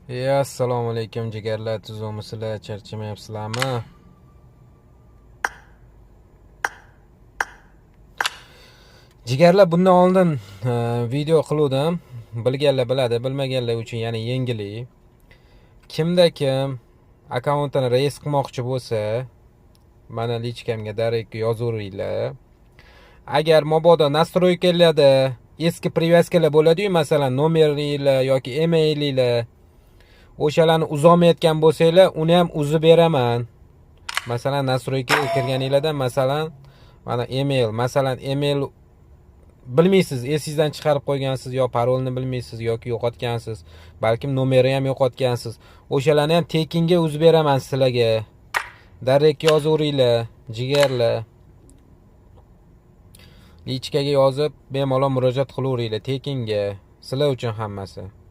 Assalomu alaykum jigarlar, tuzukmisizlar, charchamayapsizlarmi? Jigarlar, bundan oldin video qiluvdim. Bilganlar biladi, bilmaganlar uchun yana yengillik. Kimda kim akkauntini reys qilmoqchi bo'lsa, mana lichkamga direkt yozaveringlar. Agar mabodo nastroykalarda eski привязкаlar bo'ladi-yu, masalan, nomeringlar yoki emailinglar o'shalarni uzolmayotgan bo'lsanglar, uni ham uzib beraman. Masalan, nastroykaga kirganinglardan mana email bilmaysiz, esingizdan chiqarib qo'ygansiz, yo parolni bilmaysiz yoki yo'qotgansiz, balkim nomeri ham yo'qotgansiz. O'shalarni ham tekinga uzib beraman sizlarga. Direkt yozaveringlar, jigarlar. Lichkaga yozib bemalol murojaat qilaveringlar tekinga. Sizlar uchun hammasi.